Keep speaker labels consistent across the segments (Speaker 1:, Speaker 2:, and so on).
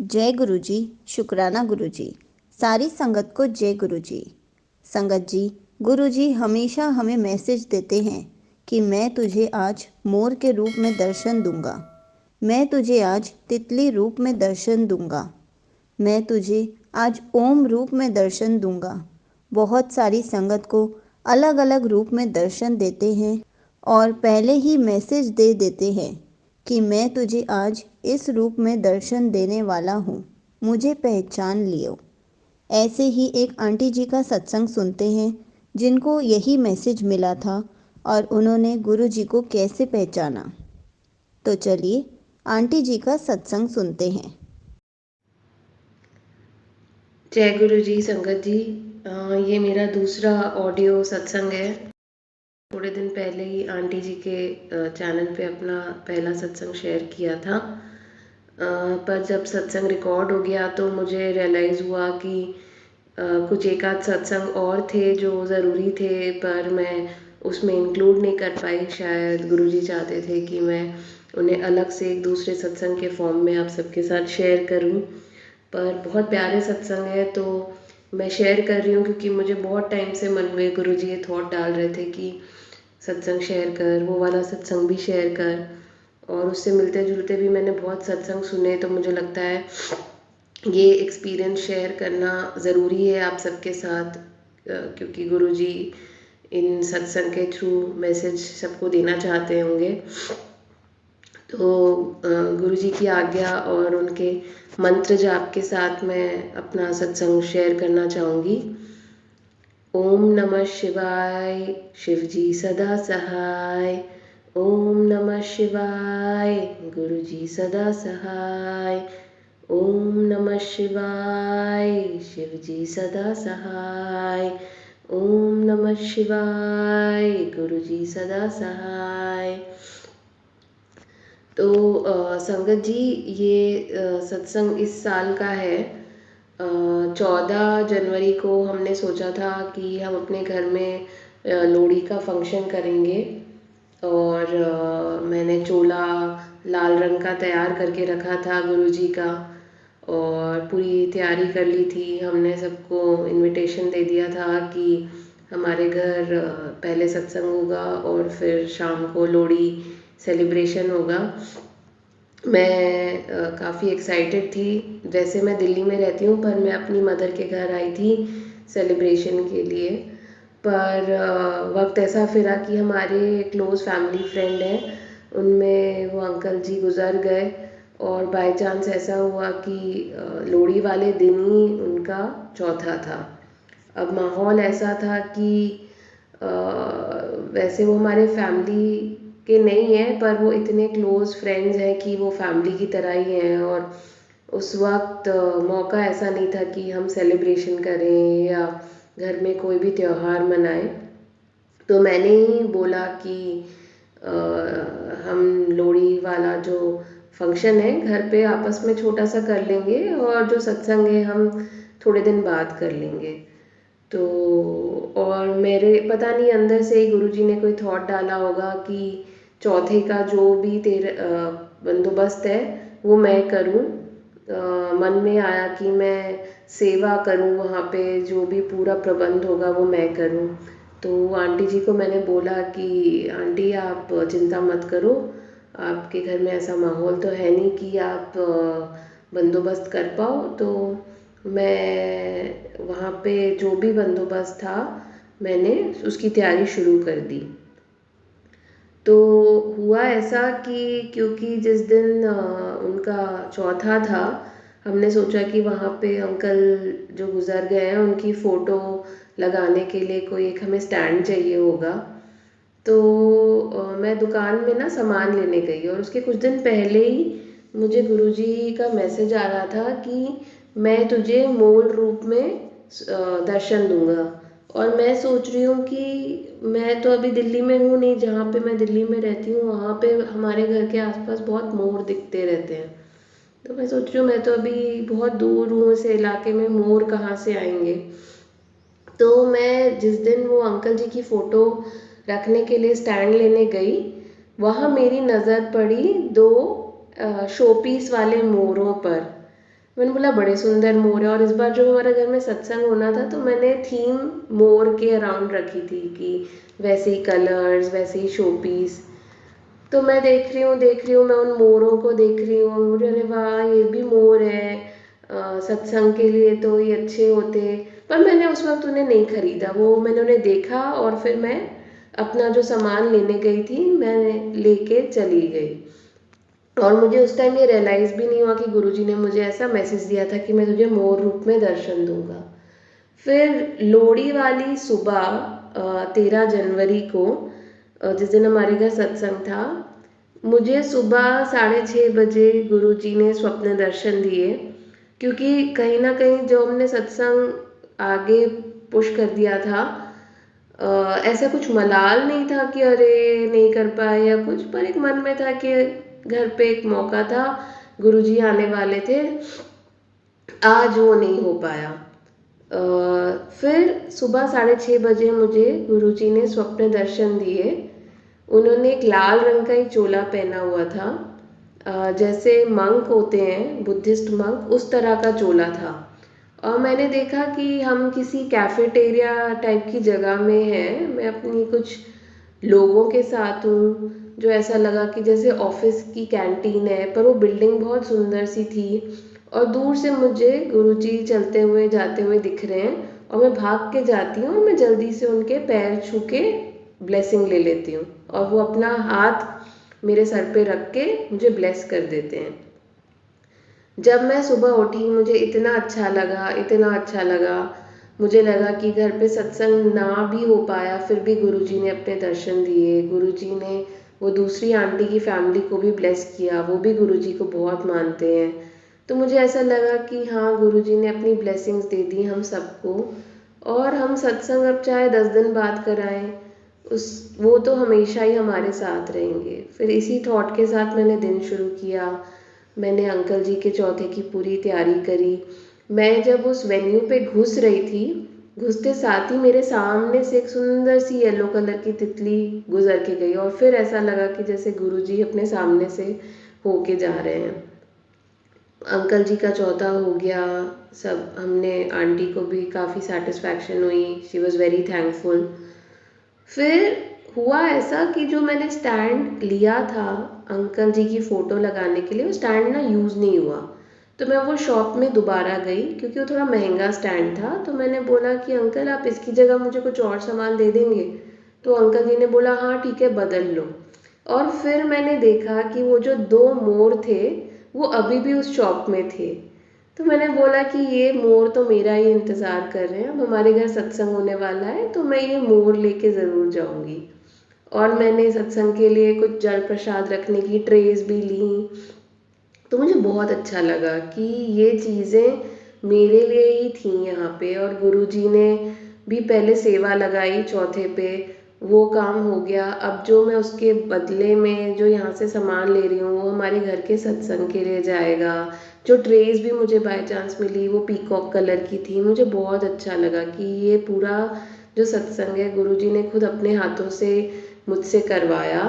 Speaker 1: जय गुरु जी। शुक्राना गुरु जी। सारी संगत को जय गुरु जी। संगत जी, गुरु जी हमेशा हमें मैसेज देते हैं कि मैं तुझे आज मोर के रूप में दर्शन दूंगा, मैं तुझे आज तितली रूप में दर्शन दूंगा, मैं तुझे आज ओम रूप में दर्शन दूंगा। बहुत सारी संगत को अलग अलग रूप में दर्शन देते हैं और पहले ही मैसेज दे देते हैं कि मैं तुझे आज इस रूप में दर्शन देने वाला हूँ, मुझे पहचान लियो। ऐसे ही एक आंटी जी का सत्संग सुनते हैं जिनको यही मैसेज मिला था और उन्होंने गुरु जी को कैसे पहचाना। तो चलिए आंटी जी का सत्संग सुनते हैं।
Speaker 2: जय गुरु जी। संगत जी, ये मेरा दूसरा ऑडियो सत्संग है। थोड़े दिन पहले ही आंटी जी के चैनल पे अपना पहला सत्संग शेयर किया था, पर जब सत्संग रिकॉर्ड हो गया तो मुझे रियलाइज़ हुआ कि कुछ एक आध सत्संग और थे जो ज़रूरी थे, पर मैं उसमें इंक्लूड नहीं कर पाई। शायद गुरु जी चाहते थे कि मैं उन्हें अलग से एक दूसरे सत्संग के फॉर्म में आप सबके साथ शेयर करूं। पर बहुत प्यारे सत्संग है तो मैं शेयर कर रही हूँ, क्योंकि मुझे बहुत टाइम से मन में गुरु जी ये थॉट डाल रहे थे कि सत्संग शेयर कर, वो वाला सत्संग भी शेयर कर। और उससे मिलते जुलते भी मैंने बहुत सत्संग सुने, तो मुझे लगता है ये एक्सपीरियंस शेयर करना ज़रूरी है आप सबके साथ, क्योंकि गुरु जी इन सत्संग के थ्रू मैसेज सबको देना चाहते होंगे। तो गुरु जी की आज्ञा और उनके मंत्र जाप के साथ मैं अपना सत्संग शेयर करना चाहूँगी। ओम नमः शिवाय, शिव जी सदा सहाय। ओम नमः शिवाय, गुरु जी सदा सहाय। ओम नमः शिवाय, शिव जी सदा सहाय। ओम नमः शिवाय, गुरु जी सदा सहाय। तो संगत जी, ये सत्संग इस साल का है। 14 जनवरी को हमने सोचा था कि हम अपने घर में लोहड़ी का फंक्शन करेंगे, और मैंने चोला लाल रंग का तैयार करके रखा था गुरु जी का, और पूरी तैयारी कर ली थी। हमने सबको इनविटेशन दे दिया था कि हमारे घर पहले सत्संग होगा और फिर शाम को लोहड़ी सेलिब्रेशन होगा। मैं काफ़ी एक्साइटेड थी। वैसे मैं दिल्ली में रहती हूँ, पर मैं अपनी मदर के घर आई थी सेलिब्रेशन के लिए। पर वक्त ऐसा फिरा कि हमारे क्लोज़ फैमिली फ्रेंड हैं, उनमें वो अंकल जी गुज़र गए, और बाय चांस ऐसा हुआ कि लोहड़ी वाले दिन ही उनका चौथा था। अब माहौल ऐसा था कि वैसे वो हमारे फैमिली के नहीं है, पर वो इतने क्लोज़ फ्रेंड्स हैं कि वो फैमिली की तरह ही हैं। और उस वक्त मौका ऐसा नहीं था कि हम सेलिब्रेशन करें या घर में कोई भी त्योहार मनाएं। तो मैंने ही बोला कि हम लोहड़ी वाला जो फंक्शन है घर पे आपस में छोटा सा कर लेंगे, और जो सत्संग है हम थोड़े दिन बाद कर लेंगे। तो और मेरे पता नहीं अंदर से ही गुरुजी ने कोई थॉट डाला होगा कि चौथे का जो भी तेरे बंदोबस्त है वो मैं करूं। मन में आया कि मैं सेवा करूं, वहाँ पे जो भी पूरा प्रबंध होगा वो मैं करूं। तो आंटी जी को मैंने बोला कि आंटी आप चिंता मत करो, आपके घर में ऐसा माहौल तो है नहीं कि आप बंदोबस्त कर पाओ। तो मैं वहाँ पे जो भी बंदोबस्त था मैंने उसकी तैयारी शुरू कर दी। तो हुआ ऐसा कि क्योंकि जिस दिन उनका चौथा था, हमने सोचा कि वहाँ पे अंकल जो गुज़र गए हैं उनकी फ़ोटो लगाने के लिए कोई एक हमें स्टैंड चाहिए होगा। तो मैं दुकान में ना सामान लेने गई, और उसके कुछ दिन पहले ही मुझे गुरुजी का मैसेज आ रहा था कि मैं तुझे मूल रूप में दर्शन दूंगा। और मैं सोच रही हूँ कि मैं तो अभी दिल्ली में हूँ नहीं, जहाँ पे मैं दिल्ली में रहती हूँ वहाँ पे हमारे घर के आसपास बहुत मोर दिखते रहते हैं। तो मैं सोच रही हूँ मैं तो अभी बहुत दूर हूँ इस इलाके में, मोर कहाँ से आएंगे। तो मैं जिस दिन वो अंकल जी की फ़ोटो रखने के लिए स्टैंड लेने गई, वहाँ मेरी नज़र पड़ी दो शोपीस वाले मोरों पर। मैंने बोला बड़े सुंदर मोर है। और इस बार जो हमारे घर में सत्संग होना था तो मैंने थीम मोर के अराउंड रखी थी कि वैसे ही कलर्स, वैसे ही शो पीस। तो मैं देख रही हूँ, मैं उन मोरों को देख रही हूँ, मुझे अरे वाह ये भी मोर है, सत्संग के लिए तो ये अच्छे होते। पर मैंने उस वक्त उन्हें नहीं खरीदा, वो मैंने उन्हें देखा और फिर मैं अपना जो सामान लेने गई थी मैं लेके चली गई। और मुझे उस टाइम ये रियलाइज़ भी नहीं हुआ कि गुरुजी ने मुझे ऐसा मैसेज दिया था कि मैं तुझे मोर रूप में दर्शन दूंगा। फिर लोहड़ी वाली सुबह 13 जनवरी को जिस दिन हमारे घर सत्संग था, मुझे सुबह 6:30 बजे गुरुजी ने स्वप्न दर्शन दिए। क्योंकि कहीं ना कहीं जो हमने सत्संग आगे पुश कर दिया था, ऐसा कुछ मलाल नहीं था कि अरे नहीं कर पाए या कुछ, पर एक मन में था कि घर पे एक मौका था, गुरुजी आने वाले थे, आज वो नहीं हो पाया। फिर सुबह 6:30 बजे मुझे गुरुजी ने स्वप्न दर्शन दिए। उन्होंने एक लाल रंग का ही चोला पहना हुआ था, जैसे मंक होते हैं बुद्धिस्ट मंक, उस तरह का चोला था। और मैंने देखा कि हम किसी कैफेटेरिया टाइप की जगह में हैं, मैं अपनी कुछ लोगों के साथ हूँ, जो ऐसा लगा कि जैसे ऑफिस की कैंटीन है, पर वो बिल्डिंग बहुत सुंदर सी थी। और दूर से मुझे गुरुजी चलते हुए जाते हुए दिख रहे हैं और मैं भाग के जाती हूँ और मैं जल्दी से उनके पैर छू के ब्लेसिंग ले लेती हूँ और वो अपना हाथ मेरे सर पे रख के मुझे ब्लेस कर देते हैं। जब मैं सुबह उठी मुझे इतना अच्छा लगा, इतना अच्छा लगा। मुझे लगा कि घर पे सत्संग ना भी हो पाया फिर भी गुरुजी ने अपने दर्शन दिए। गुरुजी ने वो दूसरी आंटी की फैमिली को भी ब्लेस किया, वो भी गुरुजी को बहुत मानते हैं। तो मुझे ऐसा लगा कि हाँ गुरुजी ने अपनी ब्लेसिंग्स दे दी हम सबको, और हम सत्संग अब चाहे 10 दिन बाद कराएं, उस वो तो हमेशा ही हमारे साथ रहेंगे। फिर इसी थॉट के साथ मैंने दिन शुरू किया। मैंने अंकल जी के चौथे की पूरी तैयारी करी। मैं जब उस वेन्यू पे घुस रही थी, घुसते साथ ही मेरे सामने से एक सुंदर सी येलो कलर की तितली गुजर के गई और फिर ऐसा लगा कि जैसे गुरुजी अपने सामने से होके जा रहे हैं। अंकल जी का चौथा हो गया, सब हमने, आंटी को भी काफ़ी सेटिस्फैक्शन हुई, शी वॉज़ वेरी थैंकफुल। फिर हुआ ऐसा कि जो मैंने स्टैंड लिया था अंकल जी की फ़ोटो लगाने के लिए, वो स्टैंड ना यूज़ नहीं हुआ। तो मैं वो शॉप में दोबारा गई क्योंकि वो थोड़ा महंगा स्टैंड था। तो मैंने बोला कि अंकल आप इसकी जगह मुझे कुछ और सामान दे देंगे? तो अंकल जी ने बोला हाँ ठीक है बदल लो। और फिर मैंने देखा कि वो जो 2 मोर थे वो अभी भी उस शॉप में थे। तो मैंने बोला कि ये मोर तो मेरा ही इंतज़ार कर रहे हैं, अब हमारे घर सत्संग होने वाला है तो मैं ये मोर लेके ज़रूर जाऊंगी। और मैंने सत्संग के लिए कुछ जल प्रसाद रखने की ट्रेस भी ली। तो मुझे बहुत अच्छा लगा कि ये चीज़ें मेरे लिए ही थी यहाँ पे। और गुरुजी ने भी पहले सेवा लगाई चौथे पे, वो काम हो गया। अब जो मैं उसके बदले में जो यहाँ से सामान ले रही हूँ वो हमारे घर के सत्संग के लिए जाएगा। जो ट्रेस भी मुझे बाय चांस मिली वो पीकॉक कलर की थी। मुझे बहुत अच्छा लगा कि ये पूरा जो सत्संग है गुरुजी ने खुद अपने हाथों से मुझसे करवाया।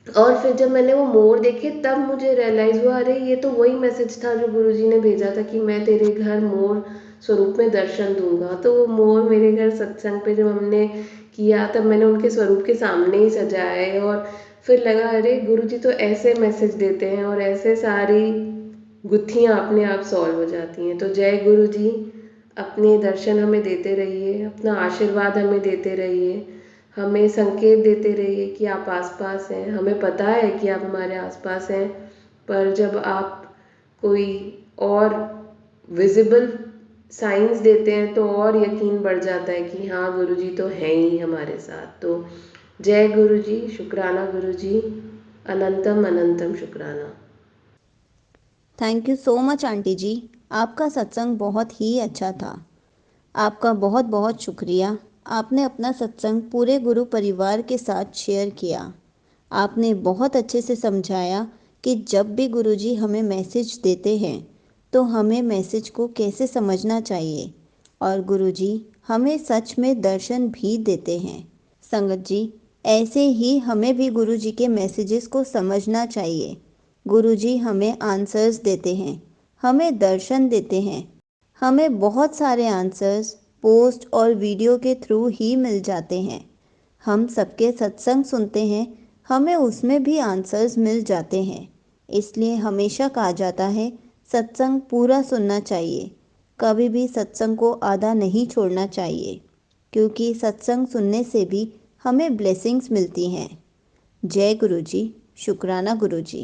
Speaker 2: और फिर जब मैंने वो मोर देखे तब मुझे रियलाइज़ हुआ अरे ये तो वही मैसेज था जो गुरुजी ने भेजा था कि मैं तेरे घर मोर स्वरूप में दर्शन दूंगा। तो वो मोर मेरे घर सत्संग पे जब हमने किया तब मैंने उनके स्वरूप के सामने ही सजाए। और फिर लगा अरे गुरुजी तो ऐसे मैसेज देते हैं और ऐसे सारी गुत्थियाँ अपने आप सॉल्व हो जाती हैं। तो जय गुरुजी, अपने दर्शन हमें देते रहिए, अपना आशीर्वाद हमें देते रहिए, हमें संकेत देते रहिए कि आप आसपास हैं। हमें पता है कि आप हमारे आसपास हैं, पर जब आप कोई और विजिबल साइंस देते हैं तो और यकीन बढ़ जाता है कि हाँ गुरुजी तो हैं ही हमारे साथ। तो जय गुरुजी, शुक्राना गुरुजी, अनंतम अनंतम शुक्राना।
Speaker 1: Thank you so much aunty ji, आपका सत्संग बहुत ही अच्छा था। आपका बहुत बहुत शुक्रिया। आपने अपना सत्संग पूरे गुरु परिवार के साथ शेयर किया। आपने बहुत अच्छे से समझाया कि जब भी गुरुजी हमें मैसेज देते हैं तो हमें मैसेज को कैसे समझना चाहिए, और गुरुजी हमें सच में दर्शन भी देते हैं। संगत जी, ऐसे ही हमें भी गुरुजी के मैसेजेस को समझना चाहिए। गुरुजी हमें आंसर्स देते हैं, हमें दर्शन देते हैं। हमें बहुत सारे आंसर्स पोस्ट और वीडियो के थ्रू ही मिल जाते हैं। हम सबके सत्संग सुनते हैं, हमें उसमें भी आंसर्स मिल जाते हैं। इसलिए हमेशा कहा जाता है सत्संग पूरा सुनना चाहिए। कभी भी सत्संग को आधा नहीं छोड़ना चाहिए, क्योंकि सत्संग सुनने से भी हमें ब्लेसिंग्स मिलती हैं। जय गुरु जी। शुक्राना गुरु जी।